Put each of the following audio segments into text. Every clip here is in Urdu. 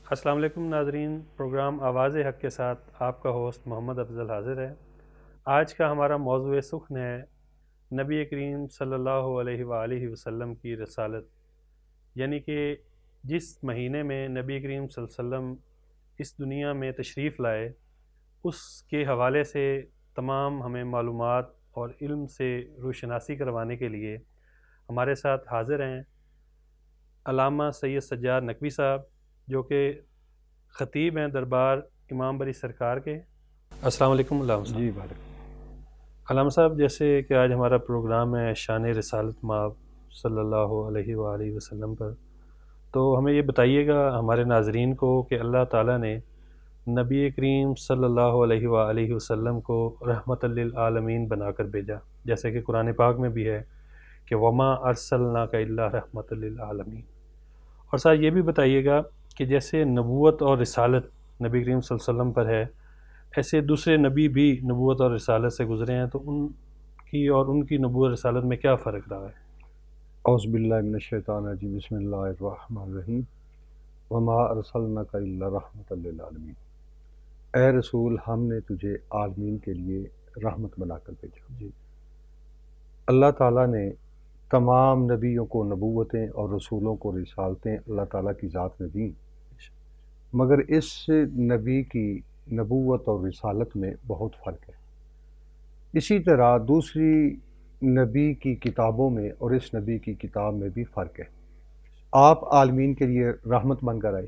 السلام علیکم ناظرین، پروگرام آواز حق کے ساتھ آپ کا ہوسٹ محمد افضل حاضر ہے۔ آج کا ہمارا موضوع سخن ہے نبی کریم صلی اللہ علیہ وآلہ وسلم کی رسالت، یعنی کہ جس مہینے میں نبی کریم صلی اللہ علیہ وسلم اس دنیا میں تشریف لائے، اس کے حوالے سے تمام ہمیں معلومات اور علم سے روشناسی کروانے کے لیے ہمارے ساتھ حاضر ہیں علامہ سید سجاد نقوی صاحب، جو کہ خطیب ہیں دربار امام بری سرکار کے۔ السلام علیکم علامہ صاحب۔ جی وعلیکم۔ علامہ صاحب، جیسے کہ آج ہمارا پروگرام ہے شان رسالت مآب صلی اللہ علیہ وآلہ وسلم پر، تو ہمیں یہ بتائیے گا ہمارے ناظرین کو کہ اللہ تعالیٰ نے نبی کریم صلی اللہ علیہ وآلہ وسلم کو رحمت للعالمین بنا کر بھیجا، جیسے کہ قرآن پاک میں بھی ہے کہ وما ارسلناک الا رحمت للعالمین۔ اور ساتھ یہ بھی بتائیے گا کہ جیسے نبوت اور رسالت نبی کریم صلی اللہ علیہ وسلم پر ہے، ایسے دوسرے نبی بھی نبوت اور رسالت سے گزرے ہیں، تو ان کی اور ان کی نبوت اور رسالت میں کیا فرق رہا ہے؟ اعوذ باللہ من الشیطان الرجیم، بسم اللہ الرحمن الرحیم۔ وما ارسلناک الا رحمت للعالمین، اے رسول ہم نے تجھے عالمین کے لیے رحمت بنا کر بھیجا۔ جی اللہ تعالیٰ نے تمام نبیوں کو نبوتیں اور رسولوں کو رسالتیں اللہ تعالیٰ کی ذات میں دیں، مگر اس نبی کی نبوت اور رسالت میں بہت فرق ہے۔ اسی طرح دوسری نبی کی کتابوں میں اور اس نبی کی کتاب میں بھی فرق ہے۔ آپ عالمین کے لیے رحمت بن کر آئے،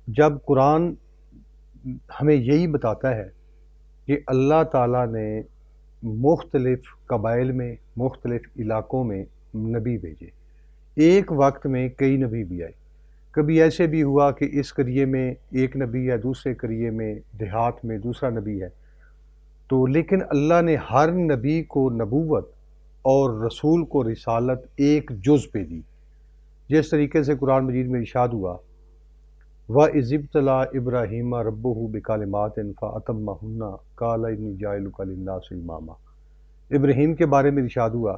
جب قرآن ہمیں یہی بتاتا ہے کہ اللہ تعالیٰ نے مختلف قبائل میں مختلف علاقوں میں نبی بھیجے، ایک وقت میں کئی نبی بھی آئے۔ کبھی ایسے بھی ہوا کہ اس قریے میں ایک نبی ہے، دوسرے قریے میں دیہات میں دوسرا نبی ہے، تو لیکن اللہ نے ہر نبی کو نبوت اور رسول کو رسالت ایک جز پہ دی۔ جس طریقے سے قرآن مجید میں ارشاد ہوا وَإِذِ ابْتَلَىٰ إِبْرَاهِيمَ رَبُّهُ بِكَلِمَاتٍ فَأَتَمَّهُنَّ قَالَ إِنِّي جَاعِلُكَ لِلنَّاسِ إِمَامًا۔ ابراہیم کے بارے میں ارشاد ہوا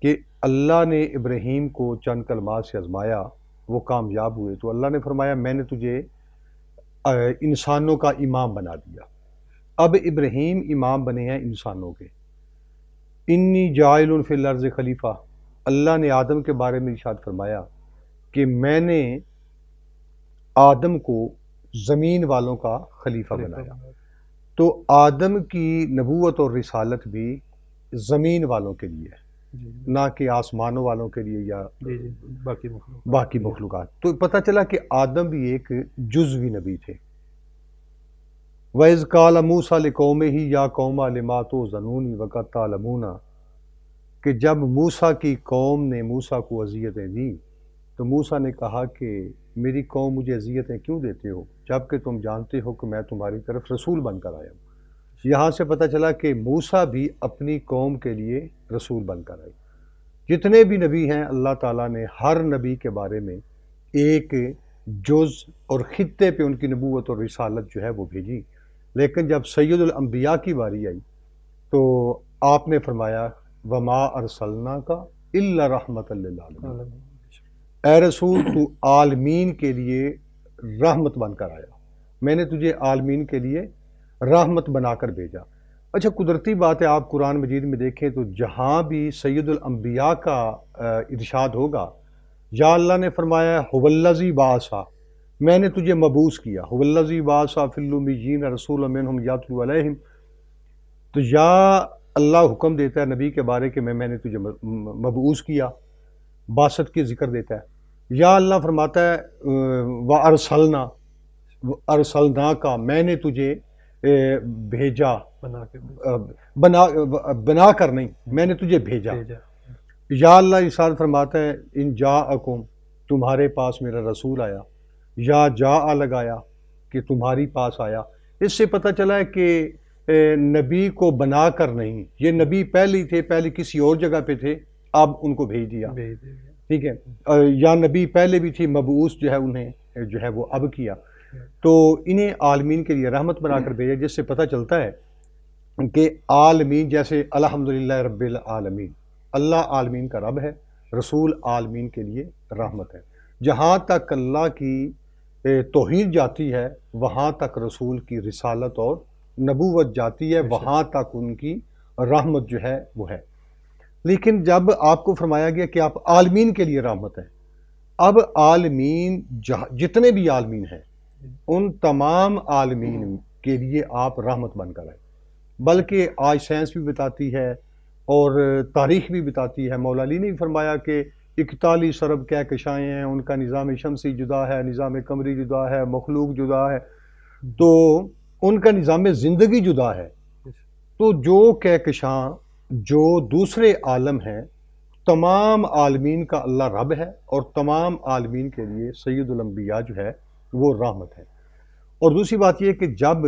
کہ اللہ نے ابراہیم کو چند کلمات سے آزمایا، وہ کامیاب ہوئے، تو اللہ نے فرمایا میں نے تجھے انسانوں کا امام بنا دیا۔ اب ابراہیم امام بنے ہیں انسانوں کے۔ انی جاعل فی الارض خلیفہ، اللہ نے آدم کے بارے میں ارشاد فرمایا کہ میں نے آدم کو زمین والوں کا خلیفہ بنایا۔ تو آدم کی نبوت اور رسالت بھی زمین والوں کے لیے ہے، جی نہ کہ آسمانوں والوں کے لیے یا جی جی باقی مخلوقات۔ تو پتہ چلا کہ آدم بھی ایک جزوی نبی تھے۔ وَإِذْ قَالَ مُوسَىٰ لِقَوْمِهِ يَا قَوْمَ لِمَا تُؤْذُونَنِي وَقَدْ تَعْلَمُونَ، کہ جب موسیٰ کی قوم نے موسیٰ کو اذیتیں دیں تو موسیٰ نے کہا کہ میری قوم مجھے اذیتیں کیوں دیتے ہو جبکہ تم جانتے ہو کہ میں تمہاری طرف رسول بن کر آیا ہوں۔ یہاں سے پتہ چلا کہ موسیٰ بھی اپنی قوم کے لیے رسول بن کر آئے۔ جتنے بھی نبی ہیں اللہ تعالیٰ نے ہر نبی کے بارے میں ایک جز اور خطے پہ ان کی نبوت اور رسالت جو ہے وہ بھیجی، لیکن جب سید الانبیاء کی باری آئی تو آپ نے فرمایا وما ارسلناک الا رحمت للعالمین، اے رسول تو عالمین کے لیے رحمت بن کر آیا، میں نے تجھے عالمین کے لیے رحمت بنا کر بھیجا۔ اچھا، قدرتی بات ہے، آپ قرآن مجید میں دیکھیں تو جہاں بھی سید الانبیاء کا ارشاد ہوگا، یا اللہ نے فرمایا هو الذی بعث، میں نے تجھے مبعوث کیا، هو الذی بعث فی الامیین رسولا منہم یتلو علیہم، تو یا اللہ حکم دیتا ہے نبی کے بارے کہ میں نے تجھے مبعوث کیا، بعثت کی ذکر دیتا ہے۔ یا اللہ فرماتا ہے ارسلنا کا، میں نے تجھے بھیجا، بنا کر نہیں، میں نے تجھے بھیجا۔ یا اللہ ارشاد فرماتا ہے ان جاءکم، تمہارے پاس میرا رسول آیا، یا جاء لگایا کہ تمہاری پاس آیا۔ اس سے پتہ چلا ہے کہ نبی کو بنا کر نہیں، یہ نبی پہلے ہی تھے، پہلے کسی اور جگہ پہ تھے، اب ان کو بھیج دیا، ٹھیک ہے۔ یا نبی پہلے بھی تھی، مبعوث جو ہے انہیں جو ہے وہ اب کیا، تو انہیں عالمین کے لیے رحمت بنا کر بھیجا، جس سے پتہ چلتا ہے کہ عالمین جیسے الحمدللہ رب العالمین، اللہ عالمین کا رب ہے، رسول عالمین کے لیے رحمت ہے۔ جہاں تک اللہ کی توحید جاتی ہے وہاں تک رسول کی رسالت اور نبوت جاتی ہے، وہاں تک ان کی رحمت جو ہے وہ ہے۔ لیکن جب آپ کو فرمایا گیا کہ آپ عالمین کے لیے رحمت ہیں، اب عالمین جتنے بھی عالمین ہیں ان تمام عالمین کے لیے آپ رحمت بن کر آئے۔ بلکہ آج سائنس بھی بتاتی ہے اور تاریخ بھی بتاتی ہے، مولا علی نے بھی فرمایا کہ 41 ارب کہکشائیں ہیں، ان کا نظام شمسی جدا ہے، نظام قمری جدا ہے، مخلوق جدا ہے، تو ان کا نظام زندگی جدا ہے۔ تو جو کہکشاں جو دوسرے عالم ہیں، تمام عالمین کا اللہ رب ہے، اور تمام عالمین کے لیے سید الانبیاء جو ہے وہ رحمت ہے۔ اور دوسری بات یہ کہ جب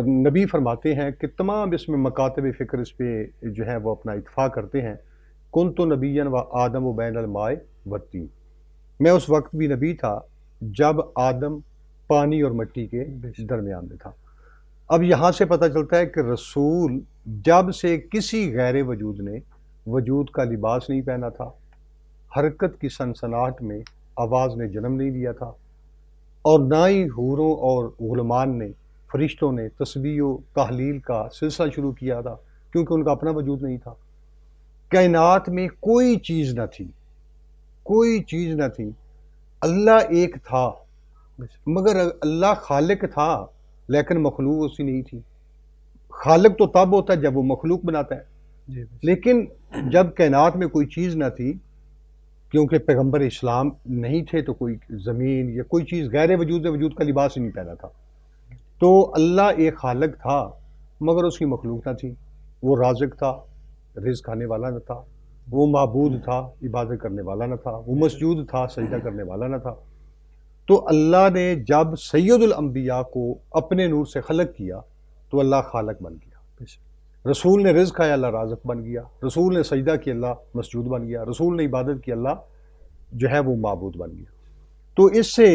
نبی فرماتے ہیں کہ تمام اس میں مکاتب فکر اس پہ جو ہے وہ اپنا اتفاق کرتے ہیں، کنت نبیًا و آدم و بین الماء والطین، میں اس وقت بھی نبی تھا جب آدم پانی اور مٹی کے درمیان میں تھا۔ اب یہاں سے پتہ چلتا ہے کہ رسول جب سے کسی غیر وجود نے وجود کا لباس نہیں پہنا تھا، حرکت کی سنسناہٹ میں آواز نے جنم نہیں لیا تھا، اور نہ ہی حوروں اور غلمان نے، فرشتوں نے تسبیح و تحلیل کا سلسلہ شروع کیا تھا، کیونکہ ان کا اپنا وجود نہیں تھا۔ کائنات میں کوئی چیز نہ تھی، کوئی چیز نہ تھی، اللہ ایک تھا، مگر اللہ خالق تھا لیکن مخلوق اسی نہیں تھی۔ خالق تو تب ہوتا ہے جب وہ مخلوق بناتا ہے، لیکن جب کائنات میں کوئی چیز نہ تھی، کیونکہ پیغمبر اسلام نہیں تھے، تو کوئی زمین یا کوئی چیز غیر وجود سے وجود کا لباس ہی نہیں پہنا تھا، تو اللہ ایک خالق تھا مگر اس کی مخلوق نہ تھی۔ وہ رازق تھا، رزق کھانے والا نہ تھا، وہ معبود تھا، عبادت کرنے والا نہ تھا، وہ مسجود تھا، سجدہ کرنے والا نہ تھا۔ تو اللہ نے جب سید الانبیاء کو اپنے نور سے خلق کیا تو اللہ خالق بن گیا، رسول نے رزق کھایا، اللہ رازق بن گیا، رسول نے سجدہ کیا، اللہ مسجود بن گیا، رسول نے عبادت کی، اللہ جو ہے وہ معبود بن گیا۔ تو اس سے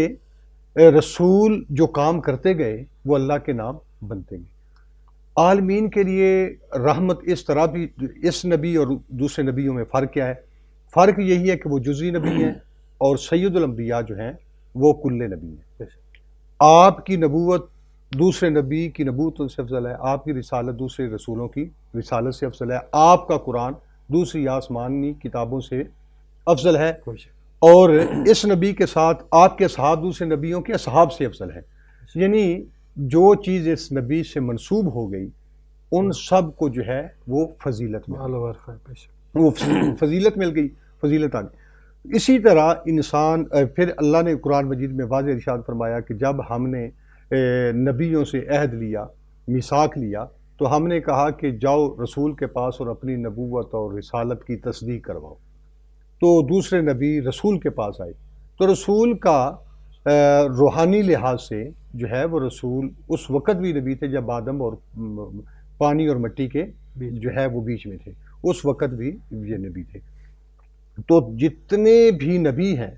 رسول جو کام کرتے گئے وہ اللہ کے نام بنتے گئے۔ عالمین کے لیے رحمت اس طرح بھی، اس نبی اور دوسرے نبیوں میں فرق کیا ہے؟ فرق یہی ہے کہ وہ جزوی نبی ہیں اور سید الانبیاء جو ہیں وہ کل نبی ہیں۔ آپ کی نبوت دوسرے نبی کی نبوت سے افضل ہے، آپ کی رسالت دوسرے رسولوں کی رسالت سے افضل ہے، آپ کا قرآن دوسری آسمانی کتابوں سے افضل ہے، اور اس نبی کے ساتھ آپ کے اصحاب دوسرے نبیوں کے اصحاب سے افضل ہے۔ یعنی جو چیز اس نبی سے منسوب ہو گئی ان سب کو جو ہے وہ فضیلت وہ فضیلت مل گئی، فضیلت آ گئی۔ اسی طرح انسان پھر اللہ نے قرآن مجید میں واضح ارشاد فرمایا کہ جب ہم نے نبیوں سے عہد لیا، میثاق لیا، تو ہم نے کہا کہ جاؤ رسول کے پاس اور اپنی نبوت اور رسالت کی تصدیق کرواؤ۔ تو دوسرے نبی رسول کے پاس آئے، تو رسول کا روحانی لحاظ سے جو ہے وہ رسول اس وقت بھی نبی تھے جب آدم اور پانی اور مٹی کے جو ہے وہ بیچ میں تھے، اس وقت بھی یہ نبی تھے۔ تو جتنے بھی نبی ہیں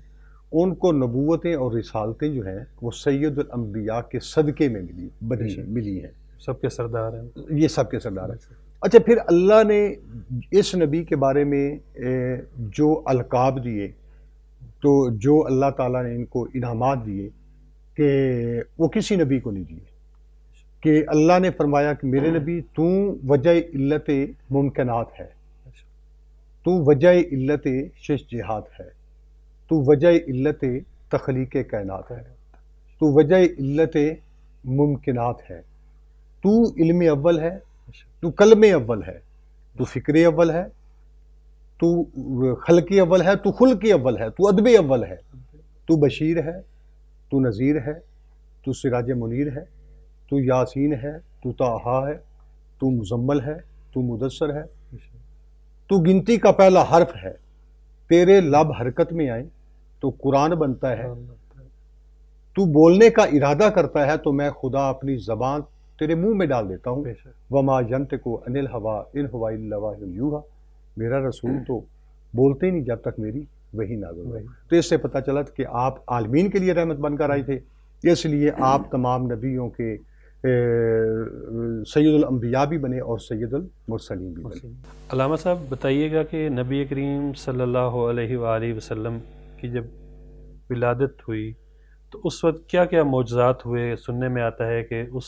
ان کو نبوتیں اور رسالتیں جو ہیں وہ سید الانبیاء کے صدقے میں ملی ہیں، سب کے سردار ہیں، یہ سب کے سردار ہیں۔ اچھا، پھر اللہ نے اس نبی کے بارے میں جو القاب دیے، تو جو اللہ تعالیٰ نے ان کو انعامات دیے کہ وہ کسی نبی کو نہیں دیے، کہ اللہ نے فرمایا کہ میرے نبی تو وجہ علت ممکنات ہے، تو وجہ علت شش جہات ہے، تو وجہ علت تخلیق کائنات ہے، تو وجہ علت ممکنات ہے، تو علم اول ہے، تو کلم اول ہے، تو فکر اول ہے، تو خلق اول ہے، تو خلق اول ہے، تو ادب اول ہے، تو بشیر ہے، تو نذیر ہے، تو سراج منیر ہے، تو یاسین ہے، تو طٰہٰ ہے، تو مزمل ہے، تو مدثر ہے، تو گنتی کا پہلا حرف ہے، تیرے لب حرکت میں آئیں تو قرآن بنتا ہے، تو بولنے کا ارادہ کرتا ہے تو میں خدا اپنی زبان تیرے منہ میں ڈال دیتا ہوں، وما ینطق عن الہویٰ ان ہوا الا وحی یوحیٰ، میرا رسول تو بولتے نہیں جب تک میری وحی نازل ہو۔ تو اس سے پتہ چلا کہ آپ عالمین کے لیے رحمت بن کر آئے تھے، اس لیے آپ تمام نبیوں کے سید الانبیاء بھی بنے اور سید المرسلین بھی بنے۔ علامہ صاحب بتائیے گا کہ نبی کریم صلی اللہ علیہ وآلہ وسلم کی جب ولادت ہوئی تو اس وقت کیا کیا معجزات ہوئے؟ سننے میں آتا ہے کہ اس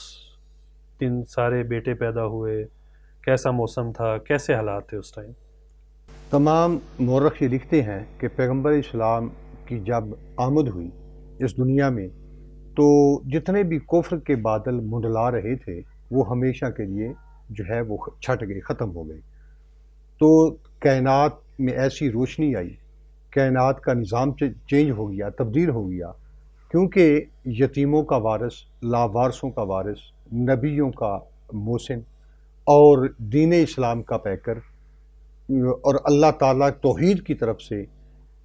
دن سارے بیٹے پیدا ہوئے، کیسا موسم تھا، کیسے حالات تھے اس ٹائم؟ تمام مورخ یہ لکھتے ہیں کہ پیغمبر اسلام کی جب آمد ہوئی اس دنیا میں تو جتنے بھی کفر کے بادل منڈلا رہے تھے وہ ہمیشہ کے لیے جو ہے وہ چھٹ گئے، ختم ہو گئے. تو کائنات میں ایسی روشنی آئی، کائنات کا نظام چینج ہو گیا، تبدیل ہو گیا، کیونکہ یتیموں کا وارث، لاوارثوں کا وارث، نبیوں کا محسن اور دین اسلام کا پیکر اور اللہ تعالیٰ توحید کی طرف سے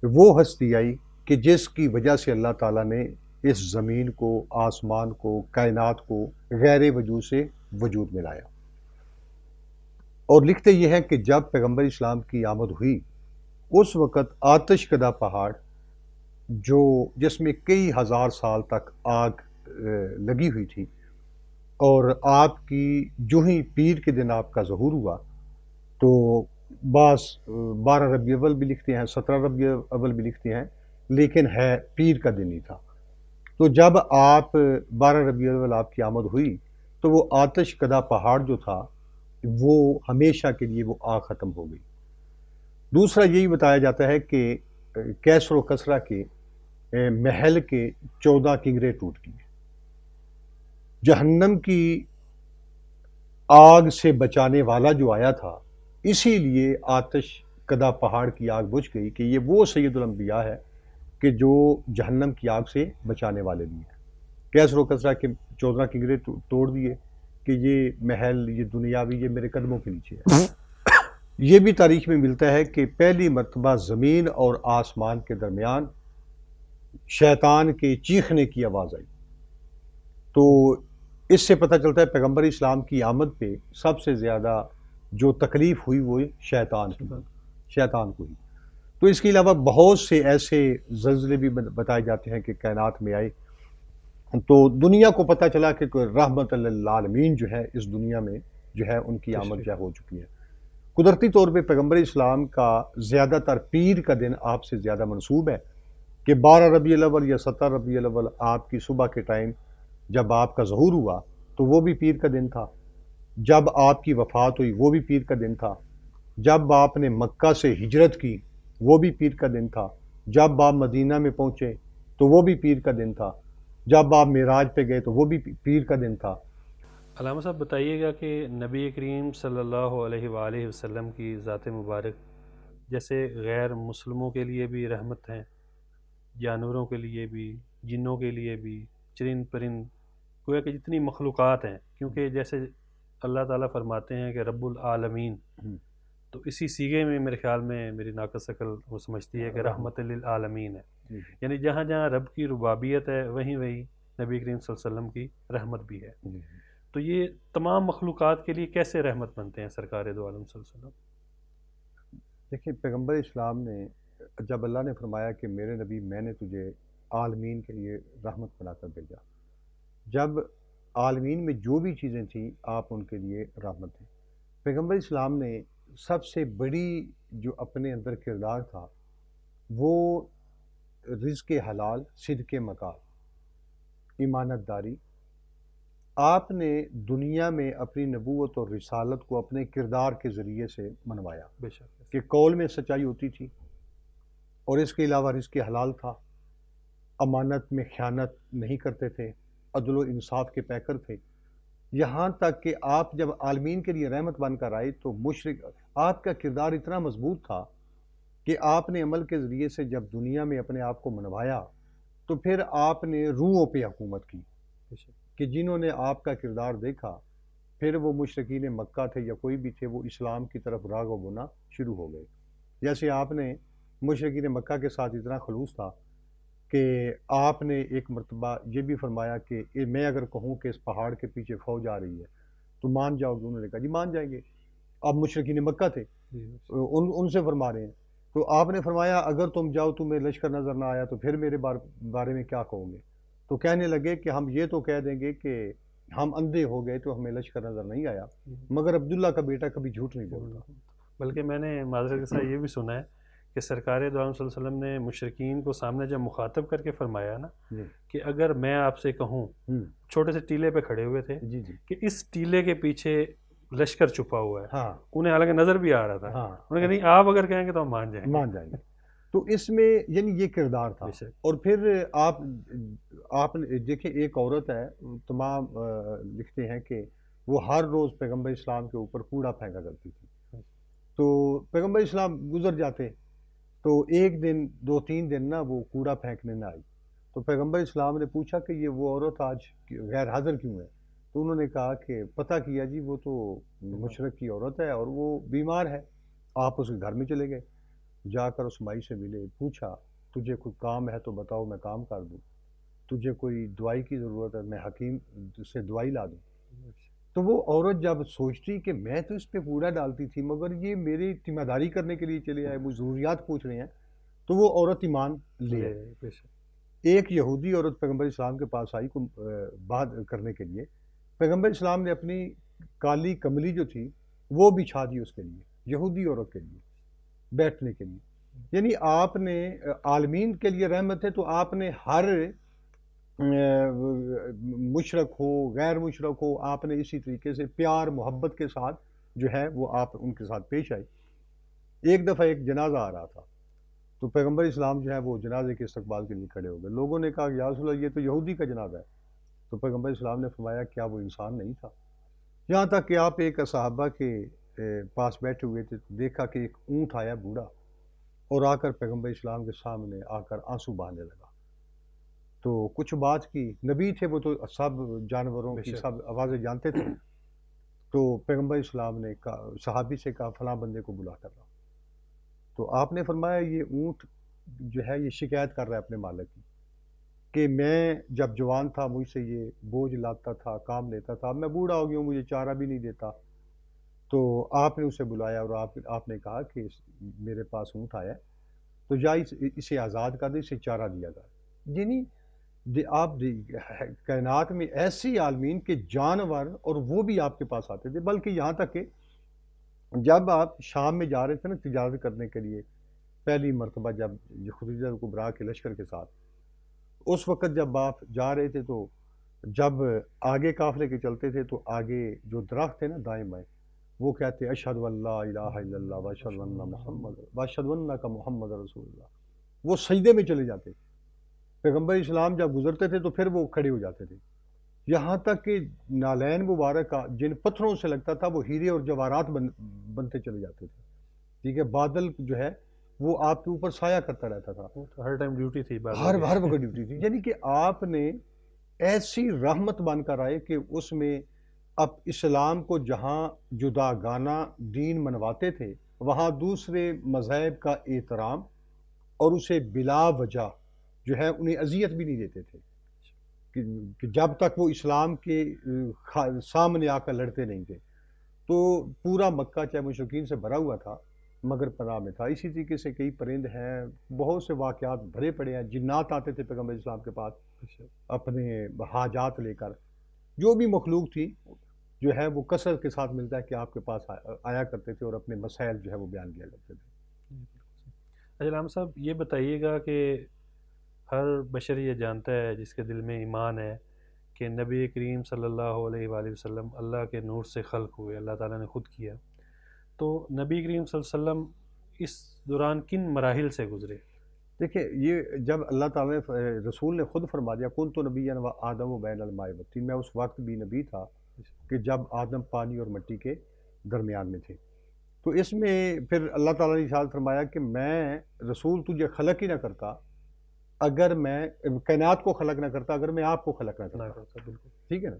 وہ ہستی آئی کہ جس کی وجہ سے اللہ تعالیٰ نے اس زمین کو، آسمان کو، کائنات کو غیر وجود سے وجود میں لایا. اور لکھتے یہ ہیں کہ جب پیغمبر اسلام کی آمد ہوئی اس وقت آتش کدہ پہاڑ جس میں کئی ہزار سال تک آگ لگی ہوئی تھی، اور آپ کی جو ہی پیر کے دن آپ کا ظہور ہوا تو بعض 12 ربیع اول بھی لکھتے ہیں، 17 ربیع اول بھی لکھتے ہیں، لیکن ہے پیر کا دن ہی تھا. تو جب آپ 12 ربیع اول آپ کی آمد ہوئی تو وہ آتش کدہ پہاڑ جو تھا وہ ہمیشہ کے لیے وہ آگ ختم ہو گئی. دوسرا یہی بتایا جاتا ہے کہ کیسر و کسرا کے محل کے 14 کنگرے ٹوٹ گئے. جہنم کی آگ سے بچانے والا جو آیا تھا، اسی لیے آتش کدہ پہاڑ کی آگ بجھ گئی کہ یہ وہ سید الانبیاء ہے کہ جو جہنم کی آگ سے بچانے والے بھی ہیں. کیسر و کسرا کے 14 کنگرے توڑ دیے کہ یہ محل، یہ دنیاوی، یہ میرے قدموں کے نیچے ہے. یہ بھی تاریخ میں ملتا ہے کہ پہلی مرتبہ زمین اور آسمان کے درمیان شیطان کے چیخنے کی آواز آئی. تو اس سے پتہ چلتا ہے پیغمبر اسلام کی آمد پہ سب سے زیادہ جو تکلیف ہوئی وہ شیطان کو ہوئی. تو اس کے علاوہ بہت سے ایسے زلزلے بھی بتائے جاتے ہیں کہ کائنات میں آئے. تو دنیا کو پتہ چلا کہ رحمت للعالمین جو ہے اس دنیا میں جو ہے ان کی آمد جو ہو چکی ہے. قدرتی طور پہ پیغمبر اسلام کا زیادہ تر پیر کا دن آپ سے زیادہ منسوب ہے کہ 12 ربیع الاول یا 17 ربیع الاول آپ کی صبح کے ٹائم جب آپ کا ظہور ہوا تو وہ بھی پیر کا دن تھا. جب آپ کی وفات ہوئی وہ بھی پیر کا دن تھا. جب آپ نے مکہ سے ہجرت کی وہ بھی پیر کا دن تھا. جب آپ مدینہ میں پہنچے تو وہ بھی پیر کا دن تھا. جب آپ معراج پہ گئے تو وہ بھی پیر کا دن تھا. علامہ صاحب بتائیے گا کہ نبی کریم صلی اللہ علیہ وآلہ وسلم کی ذات مبارک جیسے غیر مسلموں کے لیے بھی رحمت ہیں، جانوروں کے لیے بھی، جنوں کے لیے بھی، چرند پرند، گویا کہ جتنی مخلوقات ہیں، کیونکہ جیسے اللہ تعالیٰ فرماتے ہیں کہ رب العالمین، تو اسی سیغے میں میرے خیال میں میری ناقص عقل وہ سمجھتی ہے کہ رحمت للعالمین ہے، یعنی جہاں جہاں رب کی ربابیت ہے وہیں نبی کریم صلی اللہ علیہ وسلم کی رحمت بھی ہے. تو یہ تمام مخلوقات کے لیے کیسے رحمت بنتے ہیں سرکار دو عالم صلی اللہ علیہ وسلم؟ دیکھیں پیغمبر اسلام نے جب اللہ نے فرمایا کہ میرے نبی میں نے تجھے عالمین کے لیے رحمت بنا کر بھیجا، جب عالمین میں جو بھی چیزیں تھیں آپ ان کے لیے رحمت تھیں. پیغمبر اسلام نے سب سے بڑی جو اپنے اندر کردار تھا وہ رزق حلال، صدق مقال، امانت داری. آپ نے دنیا میں اپنی نبوت اور رسالت کو اپنے کردار کے ذریعے سے منوایا. بے شک کہ قول میں سچائی ہوتی تھی اور اس کے علاوہ رزق حلال تھا، امانت میں خیانت نہیں کرتے تھے، عدل و انصاف کے پیکر تھے. یہاں تک کہ آپ جب عالمین کے لیے رحمت بن کر آئے تو مشرک آپ کا کردار اتنا مضبوط تھا کہ آپ نے عمل کے ذریعے سے جب دنیا میں اپنے آپ کو منوایا تو پھر آپ نے روحوں پہ حکومت کی کہ جنہوں نے آپ کا کردار دیکھا پھر وہ مشرکین مکہ تھے یا کوئی بھی تھے وہ اسلام کی طرف راغب ہونا شروع ہو گئے. جیسے آپ نے مشرکین مکہ کے ساتھ اتنا خلوص تھا کہ آپ نے ایک مرتبہ یہ بھی فرمایا کہ میں اگر کہوں کہ اس پہاڑ کے پیچھے فوج آ رہی ہے تو مان جاؤ گے؟ انہوں نے کہا جی مان جائیں گے. آپ مشرکین مکہ تھے، ان سے فرما رہے ہیں. تو آپ نے فرمایا اگر تم جاؤ تمہیں لشکر نظر نہ آیا تو پھر میرے بارے میں کیا کہو گے؟ تو کہنے لگے کہ ہم یہ تو کہہ دیں گے کہ ہم اندھے ہو گئے تو ہمیں لشکر نظر نہیں آیا، مگر عبداللہ کا بیٹا کبھی جھوٹ نہیں بولتا. بلکہ میں نے معذرت کے ساتھ یہ بھی سنا ہے کہ سرکار دو عالم صلی اللہ علیہ وسلم نے مشرکین کو سامنے جب مخاطب کر کے فرمایا نا جی کہ اگر میں آپ سے کہوں، چھوٹے سے ٹیلے پہ کھڑے ہوئے تھے جی جی کہ اس ٹیلے کے پیچھے لشکر چھپا ہوا ہے، ہاں انہیں حالانکہ نظر بھی آ رہا تھا، ہاں انہوں نے کہا نہیں آپ اگر کہیں گے تو ہم مان جائیں گے. مان جائیں گے. تو اس میں یعنی یہ کردار تھا. بے شک. اور پھر آپ دیکھیں ایک عورت ہے، تمام لکھتے ہیں کہ وہ ہر روز پیغمبر اسلام کے اوپر کوڑا پھینکا کرتی تھی. تو پیغمبر اسلام گزر جاتے تو ایک دن 2-3 دن نا وہ کوڑا پھینکنے نہ آئی. تو پیغمبر اسلام نے پوچھا کہ یہ وہ عورت آج غیر حاضر کیوں ہے؟ تو انہوں نے کہا کہ پتہ کیا جی وہ تو مشرک کی عورت ہے اور وہ بیمار ہے. آپ اس کے گھر میں چلے گئے، جا کر اس مائی سے ملے، پوچھا تجھے کوئی کام ہے تو بتاؤ میں کام کر دوں، تجھے کوئی دوائی کی ضرورت ہے میں حکیم سے دوائی لا دوں. تو وہ عورت جب سوچتی کہ میں تو اس پہ کوڑا ڈالتی تھی مگر یہ میری ذمہ داری کرنے کے لیے چلے آئے، مجھے ضروریات پوچھ رہے ہیں، تو وہ عورت ایمان لے آئی. بے شک. ایک یہودی عورت پیغمبر اسلام کے پاس آئی بات کرنے کے لیے. پیغمبر اسلام نے اپنی کالی کملی جو تھی وہ بچھا دی اس کے لیے، یہودی عورت کے لیے بیٹھنے کے لیے. یعنی آپ نے عالمین کے لیے رحمت ہے، تو آپ نے ہر مشرک ہو غیر مشرک ہو آپ نے اسی طریقے سے پیار محبت کے ساتھ جو ہے وہ آپ ان کے ساتھ پیش آئی. ایک دفعہ ایک جنازہ آ رہا تھا تو پیغمبر اسلام جو ہے وہ جنازے کے استقبال کے لیے کھڑے ہو گئے. لوگوں نے کہا کہ یا رسول اللہ یہ تو یہودی کا جنازہ ہے. تو پیغمبر اسلام نے فرمایا کیا وہ انسان نہیں تھا؟ یہاں تک کہ آپ ایک صحابہ کے پاس بیٹھے ہوئے تھے، دیکھا کہ ایک اونٹ آیا بوڑھا اور آ کر پیغمبر اسلام کے سامنے آ کر آنسو بہانے لگا. تو کچھ بات کی، نبی تھے وہ تو سب جانوروں کی سب آوازیں جانتے تھے. تو پیغمبر اسلام نے صحابی سے کہا فلاں بندے کو بلا کر لاؤ. تو آپ نے فرمایا یہ اونٹ جو ہے یہ شکایت کر رہا ہے اپنے مالک کی کہ میں جب جوان تھا مجھ سے یہ بوجھ لاتا تھا، کام لیتا تھا، اب میں بوڑھا ہو گیا ہوں، مجھے چارہ بھی نہیں دیتا. تو آپ نے اسے بلایا اور آپ نے کہا کہ میرے پاس اونٹ آیا ہے تو جا اسے آزاد کر دے، اسے چارہ دیا جائے. یعنی آپ کائنات میں ایسی عالمین کے جانور اور وہ بھی آپ کے پاس آتے تھے. بلکہ یہاں تک کہ جب آپ شام میں جا رہے تھے نا تجارت کرنے کے لیے، پہلی مرتبہ جب خدیجہ کبریٰ کے لشکر کے ساتھ، اس وقت جب آپ جا رہے تھے تو جب آگے قافلے کے چلتے تھے تو آگے جو درخت تھے نا دائیں بائیں وہ کہتے اشہد ان لا الہ الا اللہ واشہد ان محمد واشہد انک محمد رسول اللہ. وہ سجدے میں چلے جاتے. پیغمبر اسلام جب گزرتے تھے تو پھر وہ کھڑے ہو جاتے تھے. یہاں تک کہ نالین مبارک کا جن پتھروں سے لگتا تھا وہ ہیرے اور جواہرات بنتے چلے جاتے تھے. ٹھیک ہے، بادل جو ہے وہ آپ کے اوپر سایہ کرتا رہتا تھا، ہر ٹائم ڈیوٹی تھی، ہر وقت ڈیوٹی تھی. یعنی کہ آپ نے ایسی رحمت بن کر آئے کہ اس میں اب اسلام کو جہاں جدا گانا دین منواتے تھے وہاں دوسرے مذہب کا احترام اور اسے بلا وجہ جو ہے انہیں اذیت بھی نہیں دیتے تھے کہ جب تک وہ اسلام کے سامنے آ کر لڑتے نہیں تھے. تو پورا مکہ چاہے مشرکین سے بھرا ہوا تھا مگر پناہ میں تھا. اسی طریقے سے کئی پرند ہیں، بہت سے واقعات بھرے پڑے ہیں. جنات آتے تھے پیغمبر اسلام کے پاس اپنے حاجات لے کر. جو بھی مخلوق تھی جو ہے وہ کثرت کے ساتھ ملتا ہے کہ آپ کے پاس آیا کرتے تھے اور اپنے مسائل جو ہے وہ بیان کیا کرتے تھے. اچھا علامہ صاحب یہ بتائیے گا کہ ہر بشر یہ جانتا ہے جس کے دل میں ایمان ہے کہ نبی کریم صلی اللہ علیہ وآلہ وسلم اللہ کے نور سے خلق ہوئے، اللہ تعالیٰ نے خود کیا. تو نبی کریم صلی اللہ علیہ وسلم اس دوران کن مراحل سے گزرے؟ دیکھیں یہ جب اللہ تعالیٰ نے رسول نے خود فرما دیا کن تو نبی و آدم و بین الماء والطین، میں اس وقت بھی نبی تھا کہ جب آدم پانی اور مٹی کے درمیان میں تھے. تو اس میں پھر اللہ تعالیٰ نے ارشاد فرمایا کہ میں رسول تجھے خلق ہی نہ کرتا اگر میں کائنات کو خلق نہ کرتا اگر میں آپ کو خلق نہ کرتا. بالکل ٹھیک ہے نا.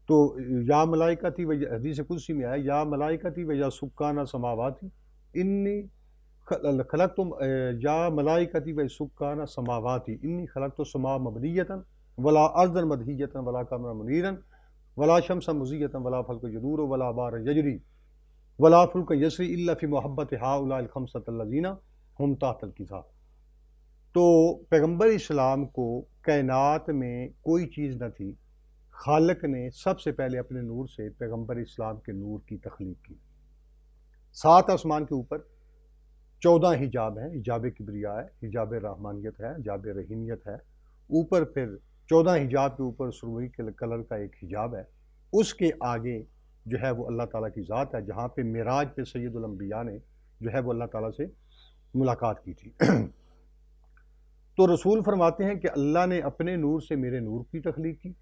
تو یا ملائکتی و حدیث قدسی میں آیا یا ملائکتی و یا سکانہ سماواتی انی خلق تم یا ملائکتی و سکانہ سماواتی انی خلق تو سما مبنیتا ولا ارضا مدحیتا ولا قمرا منیرا ولا شمسا مزیتا ولا فلک یدور ولا بار یجری ولا فلک یسری الا فی محبت ہؤلاء الخمسۃ الذین هم تحت الکتاب. تو پیغمبر اسلام کو کائنات میں کوئی چیز نہ تھی، خالق نے سب سے پہلے اپنے نور سے پیغمبر اسلام کے نور کی تخلیق کی. 7 آسمان کے اوپر 14 حجاب ہیں، حجاب کبریا ہے، حجاب رحمانیت ہے، حجاب رحیمیت ہے، اوپر پھر 14 حجاب کے اوپر سرمئی کلر کا ایک حجاب ہے، اس کے آگے جو ہے وہ اللہ تعالیٰ کی ذات ہے، جہاں پہ معراج پہ سید الانبیاء نے جو ہے وہ اللہ تعالیٰ سے ملاقات کی تھی۔ تو رسول فرماتے ہیں کہ اللہ نے اپنے نور سے میرے نور کی تخلیق کی،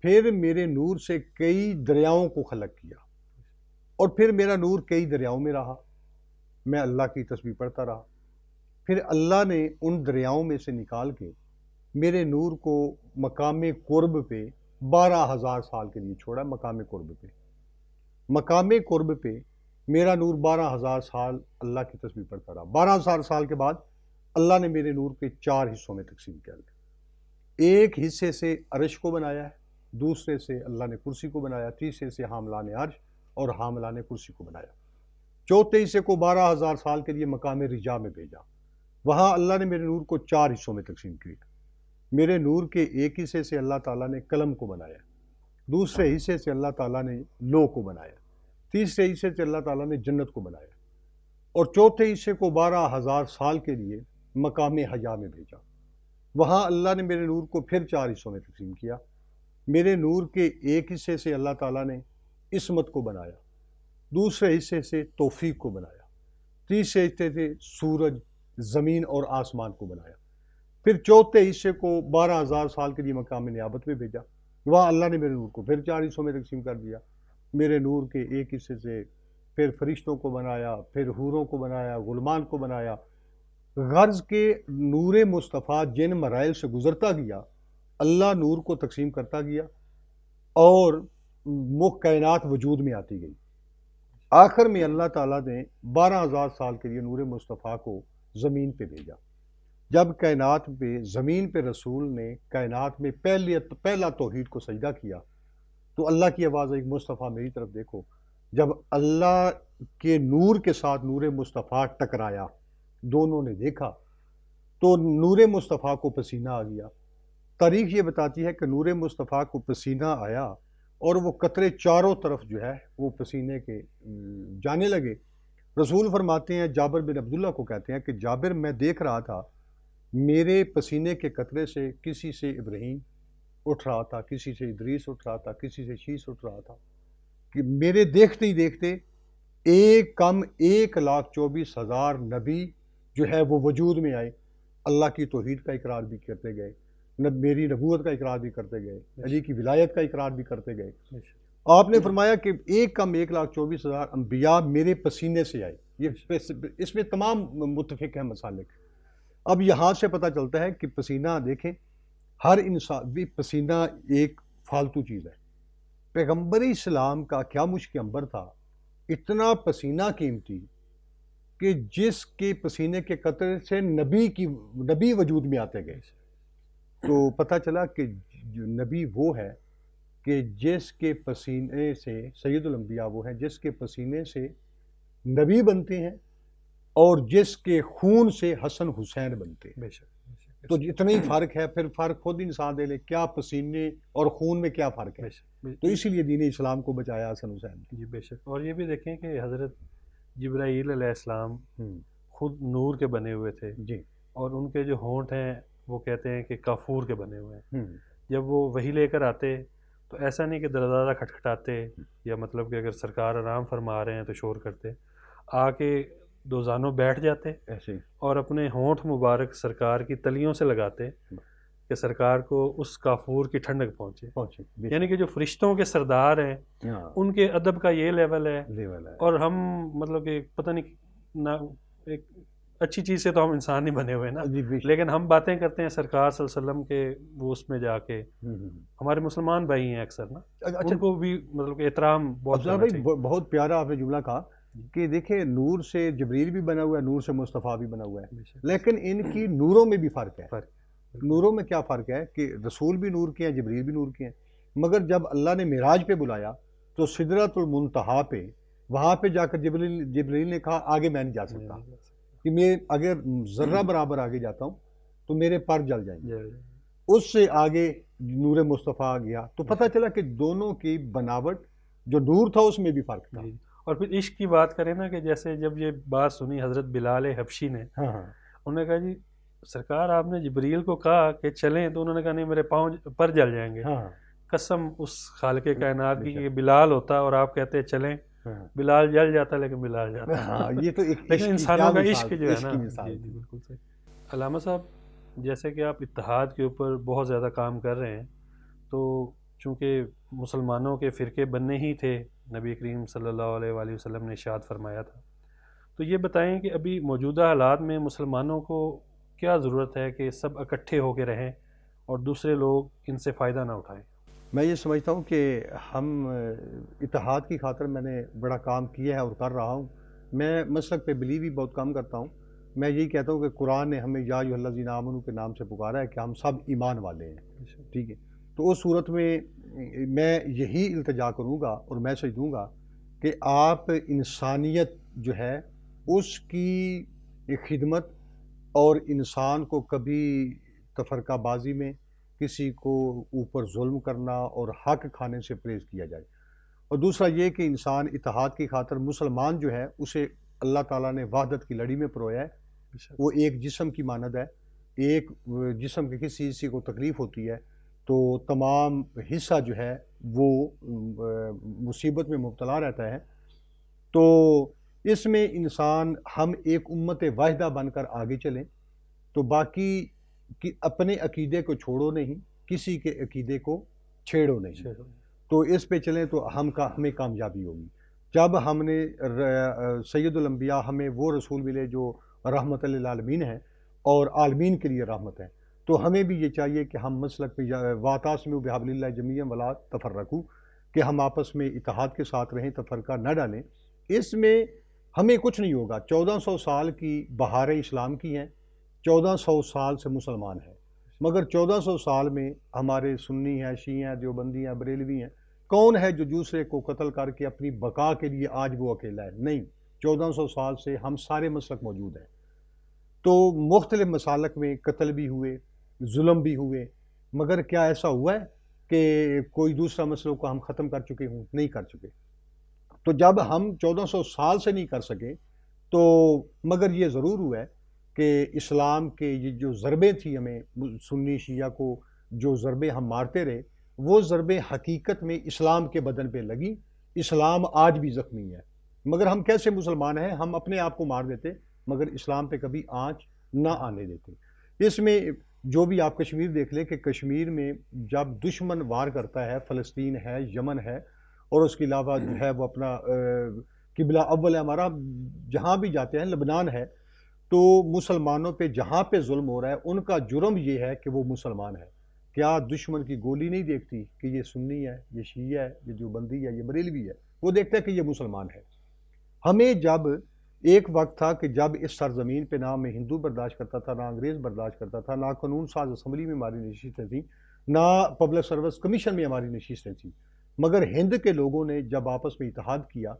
پھر میرے نور سے کئی دریاؤں کو خلق کیا، اور پھر میرا نور کئی دریاؤں میں رہا، میں اللہ کی تسبیح پڑھتا رہا، پھر اللہ نے ان دریاؤں میں سے نکال کے میرے نور کو مقام قرب پہ 12,000 سال کے لیے چھوڑا۔ مقام قرب پہ میرا نور 12,000 سال اللہ کی تسبیح پڑھتا رہا۔ 12,000 سال کے بعد اللہ نے میرے نور کے 4 حصوں میں تقسیم کیا گیا۔ ایک حصے سے عرش کو بنایا ہے، دوسرے سے اللہ نے کرسی کو بنایا، تیسرے سے حاملان عرش اور حاملان کرسی کو بنایا، چوتھے حصے کو 12,000 سال کے لیے مقام رجا میں بھیجا۔ وہاں اللہ نے میرے نور کو 4 حصوں میں تقسیم کیا۔ میرے نور کے ایک حصے سے اللہ تعالیٰ نے قلم کو بنایا، دوسرے حصے سے اللہ تعالیٰ نے لوح کو بنایا، تیسرے حصے سے اللہ تعالیٰ نے جنت کو بنایا، اور چوتھے حصے کو 12,000 سال کے لیے مقام حیا میں بھیجا۔ وہاں اللہ نے میرے نور کو پھر 4 حصوں میں تقسیم کیا۔ میرے نور کے ایک حصے سے اللہ تعالیٰ نے عصمت کو بنایا، دوسرے حصے سے توفیق کو بنایا، تیسرے حصے سے سورج، زمین اور آسمان کو بنایا، پھر چوتھے حصے کو 12,000 سال کے لیے مقام نیابت میں بھیجا۔ وہاں اللہ نے میرے نور کو پھر 4 حصوں میں تقسیم کر دیا۔ میرے نور کے ایک حصے سے پھر فرشتوں کو بنایا، پھر حوروں کو بنایا، غلمان کو بنایا۔ غرض کے نور مصطفیٰ جن مراحل سے گزرتا گیا، اللہ نور کو تقسیم کرتا گیا اور کائنات وجود میں آتی گئی۔ آخر میں اللہ تعالیٰ نے 12,000 سال کے لیے نور مصطفیٰ کو زمین پہ بھیجا۔ جب کائنات پہ زمین پہ رسول نے کائنات میں پہلا توحید کو سجدہ کیا تو اللہ کی آواز آئی، مصطفیٰ میری طرف دیکھو۔ جب اللہ کے نور کے ساتھ نور مصطفیٰ ٹکرایا، دونوں نے دیکھا تو نور مصطفیٰ کو پسینہ آ گیا۔ تاریخ یہ بتاتی ہے کہ نور مصطفیٰ کو پسینہ آیا اور وہ قطرے چاروں طرف جو ہے وہ پسینے کے جانے لگے۔ رسول فرماتے ہیں، جابر بن عبداللہ کو کہتے ہیں کہ جابر میں دیکھ رہا تھا میرے پسینے کے قطرے سے کسی سے ابراہیم اٹھ رہا تھا، کسی سے ادریس اٹھ رہا تھا، کسی سے شیس اٹھ رہا تھا، کہ میرے دیکھتے ہی دیکھتے 1,24,000 نبی جو ہے وہ وجود میں آئے، اللہ کی توحید کا اقرار بھی کرتے گئے، میری نبوت کا اقرار بھی کرتے گئے، علی کی ولایت کا اقرار بھی کرتے گئے۔ آپ نے فرمایا کہ 1,24,000 انبیاء میرے پسینے سے آئے۔ یہ اس میں تمام متفق ہیں مسالک۔ اب یہاں سے پتہ چلتا ہے کہ پسینہ دیکھیں، ہر انسان بھی پسینہ ایک فالتو چیز ہے۔ پیغمبر اسلام کا کیا مشک عنبر تھا، اتنا پسینہ قیمتی کہ جس کے پسینے کے قطرے سے نبی وجود میں آتے گئے۔ تو پتہ چلا کہ نبی وہ ہے کہ جس کے پسینے سے سید الانبیاء وہ ہیں جس کے پسینے سے نبی بنتے ہیں اور جس کے خون سے حسن حسین بنتے ہیں۔ تو اتنا ہی فرق ہے، پھر فرق خود انسان دے لے، کیا پسینے اور خون میں کیا فرق ہے۔ تو اسی لیے دین اسلام کو بچایا حسن حسین نے۔ جی بے شک۔ اور یہ بھی دیکھیں کہ حضرت جبرائیل علیہ السلام خود نور کے بنے ہوئے تھے جی، اور ان کے جو ہونٹ ہیں وہ کہتے ہیں کہ کافور کے بنے ہوئے ہیں۔ ہوں، جب وہ وحی لے کر آتے تو ایسا نہیں کہ دروازہ کھٹکھٹاتے یا مطلب کہ اگر سرکار آرام فرما رہے ہیں تو شور کرتے، آ کے دو زانوں بیٹھ جاتے ایسے ہی اور اپنے ہونٹ مبارک سرکار کی تلیوں سے لگاتے کہ سرکار کو اس کافور کی ٹھنڈک پہنچے۔ یعنی کہ جو فرشتوں کے سردار ہیں ان کے ادب کا یہ لیول ہے، اور ہم مطلب کہ پتہ نہیں نہ ایک اچھی چیز سے تو ہم انسان نہیں بنے ہوئے نا، لیکن ہم باتیں کرتے ہیں سرکار صلی اللہ علیہ وسلم کے وہ اس میں جا کے، ہمارے مسلمان بھائی ہیں اکثر نا، ان کو بھی مطلب کہ احترام بہت کرنا چاہیے۔ بہت پیارا آپ نے جملہ کہا کہ دیکھیں نور سے جبریل بھی بنا ہوا ہے، نور سے مصطفیٰ بھی بنا ہوا ہے، لیکن ان کی نوروں میں بھی فرق ہے۔ نوروں میں کیا فرق ہے کہ رسول بھی نور کے ہیں، جبریل بھی نور کے ہیں، مگر جب اللہ نے معراج پہ بلایا تو سدرۃ المنتہا پہ وہاں پہ جا کر جبریل نے کہا آگے میں نہیں جا سکتا، کہ میں اگر ذرہ برابر آگے جاتا ہوں تو میرے پر جل جائیں گے۔ اس سے آگے نور مصطفیٰ آ گیا تو پتہ چلا کہ دونوں کی بناوٹ جو نور تھا اس میں بھی فرق تھا۔ اور پھر عشق کی بات کریں نا کہ جیسے جب یہ بات سنی حضرت بلال حبشی نے، ہاں انہوں نے کہا جی سرکار آپ نے جبریل کو کہا کہ چلیں، تو انہوں نے کہا نہیں میرے پاؤں پر جل جائیں گے. ہاں قسم اس خالق کائنات کی کہ بلال ہوتا اور آپ کہتے چلیں، ہاں بلال جل جاتا لیکن بلال جاتا. ہاں، یہ تو ایک لیکن عشق کی انسانوں کیا کا مثال عشق تھی، جو ہے عشق نا. کی مثال جی جی تھی. بالکل صحیح. علامہ صاحب جیسے کہ آپ اتحاد کے اوپر بہت زیادہ کام کر رہے ہیں، تو چونکہ مسلمانوں کے فرقے بننے ہی تھے، نبی کریم صلی اللہ علیہ وآلہ وسلم نے ارشاد فرمایا تھا، تو یہ بتائیں کہ ابھی موجودہ حالات میں مسلمانوں کو کیا ضرورت ہے کہ سب اکٹھے ہو کے رہیں اور دوسرے لوگ ان سے فائدہ نہ اٹھائیں؟ میں یہ سمجھتا ہوں کہ ہم اتحاد کی خاطر میں نے بڑا کام کیا ہے اور کر رہا ہوں. میں مسلک پہ بلیو ہی بہت کم کرتا ہوں. میں یہی کہتا ہوں کہ قرآن نے ہمیں یا ایھا الذین آمنوا کے نام سے پکارا ہے کہ ہم سب ایمان والے ہیں. ٹھیک ہے، تو اس صورت میں میں یہی التجا کروں گا اور میسج دوں گا کہ آپ انسانیت جو ہے اس کی خدمت، اور انسان کو کبھی تفرقہ بازی میں کسی کو اوپر ظلم کرنا اور حق کھانے سے پرہیز کیا جائے. اور دوسرا یہ کہ انسان اتحاد کی خاطر مسلمان جو ہے اسے اللہ تعالیٰ نے وحدت کی لڑی میں پرویا ہے. وہ ایک جسم کی مانند ہے. ایک جسم کے کسی حصے کو تکلیف ہوتی ہے تو تمام حصہ جو ہے وہ مصیبت میں مبتلا رہتا ہے. تو اس میں انسان ہم ایک امت واحدہ بن کر آگے چلیں تو باقی اپنے عقیدے کو چھوڑو نہیں، کسی کے عقیدے کو چھیڑو نہیں، تو اس پہ چلیں تو ہمیں کامیابی ہوگی. جب ہم نے سید الانبیاء ہمیں وہ رسول ملے جو رحمت للعالمین ہیں اور عالمین کے لیے رحمت ہیں، تو ہمیں بھی یہ چاہیے کہ ہم مسلک پہ واعتصموا بحبل اللہ جمیعا ولا تفرقوا، کہ ہم آپس میں اتحاد کے ساتھ رہیں، تفرقہ نہ ڈالیں. اس میں ہمیں کچھ نہیں ہوگا. 1400 سال کی بہاریں اسلام کی ہیں، 1400 سال سے مسلمان ہیں، مگر 1400 سال میں ہمارے سنی ہیں، شیعہ ہیں، دیوبندی ہیں، بریلوی ہیں، کون ہے جو دوسرے کو قتل کر کے اپنی بقا کے لیے آج وہ اکیلا ہے؟ نہیں. 1400 سال سے ہم سارے مسلک موجود ہیں. تو مختلف مسالک میں قتل بھی ہوئے، ظلم بھی ہوئے، مگر کیا ایسا ہوا ہے کہ کوئی دوسرا مسئلہ کو ہم ختم کر چکے ہوں؟ نہیں کر چکے. تو جب ہم 1400 سال سے نہیں کر سکے تو مگر یہ ضرور ہوا ہے کہ اسلام کے یہ جو ضربیں تھیں ہمیں سنی شیعہ کو جو ضربیں ہم مارتے رہے، وہ ضربیں حقیقت میں اسلام کے بدن پہ لگی. اسلام آج بھی زخمی ہے، مگر ہم کیسے مسلمان ہیں؟ ہم اپنے آپ کو مار دیتے مگر اسلام پہ کبھی آنچ نہ آنے دیتے. اس میں جو بھی آپ کشمیر دیکھ لیں کہ کشمیر میں جب دشمن وار کرتا ہے، فلسطین ہے، یمن ہے، اور اس کے علاوہ جو ہے وہ اپنا قبلہ اول ہے ہمارا، جہاں بھی جاتے ہیں، لبنان ہے، تو مسلمانوں پہ جہاں پہ ظلم ہو رہا ہے ان کا جرم یہ ہے کہ وہ مسلمان ہے. کیا دشمن کی گولی نہیں دیکھتی کہ یہ سنی ہے، یہ شیعہ ہے، یہ دیوبندی ہے، یہ بریلوی ہے؟ وہ دیکھتا ہے کہ یہ مسلمان ہے. ہمیں جب ایک وقت تھا کہ جب اس سرزمین پہ نہ میں ہندو برداشت کرتا تھا، نہ انگریز برداشت کرتا تھا، نہ قانون ساز اسمبلی میں ہماری نشستیں تھیں، نہ پبلک سروس کمیشن میں ہماری نشستیں تھیں، مگر ہند کے لوگوں نے جب آپس میں اتحاد کیا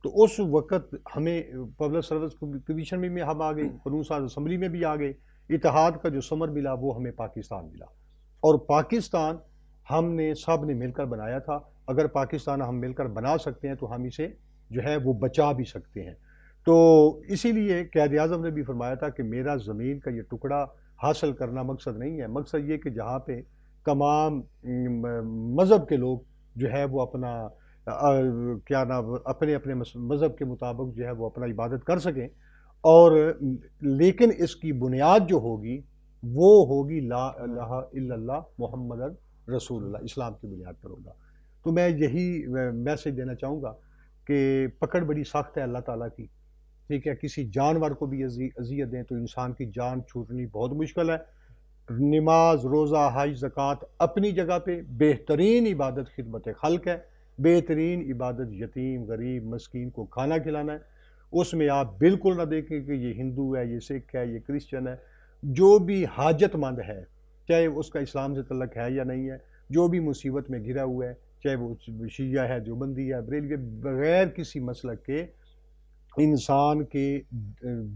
تو اس وقت ہمیں پبلک سروس کمیشن میں بھی ہم آ گئے، قانون ساز اسمبلی میں بھی آ گئے. اتحاد کا جو ثمر ملا وہ ہمیں پاکستان ملا، اور پاکستان ہم نے سب نے مل کر بنایا تھا. اگر پاکستان ہم مل کر بنا سکتے ہیں تو ہم اسے جو ہے وہ بچا بھی سکتے ہیں. تو اسی لیے قائد اعظم نے بھی فرمایا تھا کہ میرا زمین کا یہ ٹکڑا حاصل کرنا مقصد نہیں ہے، مقصد یہ کہ جہاں پہ تمام مذہب کے لوگ جو ہے وہ اپنا کیا نام اپنے اپنے مذہب کے مطابق جو ہے وہ اپنا عبادت کر سکیں. اور لیکن اس کی بنیاد جو ہوگی وہ ہوگی لا الہ الا اللہ محمد رسول اللہ، اسلام کی بنیاد پر ہوگا. تو میں یہی میسج دینا چاہوں گا کہ پکڑ بڑی سخت ہے اللہ تعالیٰ کی. ٹھیک ہے، کسی جانور کو بھی اذیت دیں تو انسان کی جان چھوٹنی بہت مشکل ہے. نماز، روزہ، حج، زکوٰۃ اپنی جگہ پہ بہترین عبادت خدمت خلق ہے، بہترین عبادت یتیم، غریب، مسکین کو کھانا کھلانا ہے. اس میں آپ بالکل نہ دیکھیں کہ یہ ہندو ہے، یہ سکھ ہے، یہ کرسچن ہے. جو بھی حاجت مند ہے، چاہے اس کا اسلام سے تعلق ہے یا نہیں ہے، جو بھی مصیبت میں گھرا ہوا ہے، چاہے وہ شیعہ ہے، دیوبندی ہے، بریلوی، بغیر کسی مسلک کے انسان کے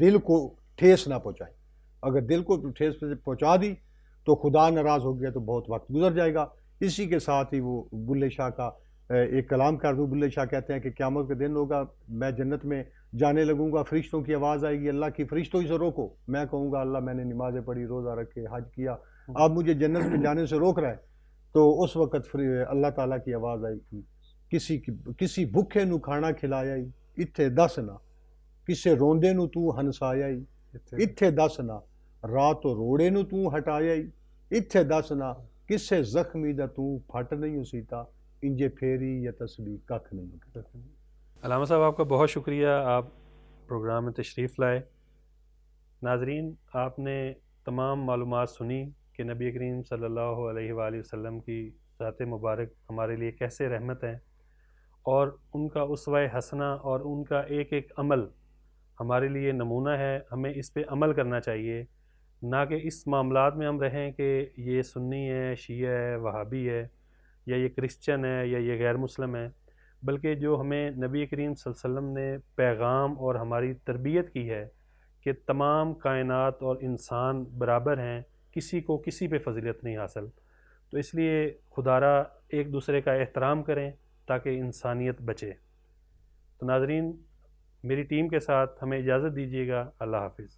دل کو ٹھیس نہ پہنچائے. اگر دل کو ٹھیس پہنچا دی تو خدا ناراض ہو گیا تو بہت وقت گزر جائے گا. اسی کے ساتھ ہی وہ بلے شاہ کا ایک کلام کر دوں، بلے شاہ کہتے ہیں کہ قیامت کا دن ہوگا، میں جنت میں جانے لگوں گا، فرشتوں کی آواز آئے گی، اللہ کی فرشتوں سے روکو، میں کہوں گا اللہ میں نے نمازیں پڑھی، روزہ رکھے، حج کیا، آپ مجھے جنت میں جانے سے روک رہا ہے، تو اس وقت اللہ تعالیٰ کی آواز آئی تھی، کسی بھوکے نو کھانا کھلایا ہی اتھے دس نہ، کسے روندے نو تو ہنسایا ہی اتھے دس نہ، رات روڑے نو تو ہٹایا ہی اتھے دس نہ، کسے زخمی دا تو پھٹ نہیں سیتا، انجے پھیری یا تسبیح ککھ نہیں۔ علامہ صاحب آپ کا بہت شکریہ، آپ پروگرام میں تشریف لائے۔ ناظرین، آپ نے تمام معلومات سنی کہ نبی کریم صلی اللہ علیہ وآلہ وسلم کی ذات مبارک ہمارے لیے کیسے رحمت ہیں، اور ان کا اسوہ حسنہ اور ان کا ایک ایک عمل ہمارے لیے نمونہ ہے، ہمیں اس پہ عمل کرنا چاہیے، نہ کہ اس معاملات میں ہم رہیں کہ یہ سنی ہے، شیعہ ہے، وہابی ہے، یا یہ کرسچن ہے، یا یہ غیر مسلم ہے، بلکہ جو ہمیں نبی کریم صلی اللہ علیہ وسلم نے پیغام اور ہماری تربیت کی ہے کہ تمام کائنات اور انسان برابر ہیں، کسی کو کسی پہ فضیلت نہیں حاصل، تو اس لیے خدارا ایک دوسرے کا احترام کریں تاکہ انسانیت بچے۔ تو ناظرین، میری ٹیم کے ساتھ ہمیں اجازت دیجیے گا، اللہ حافظ۔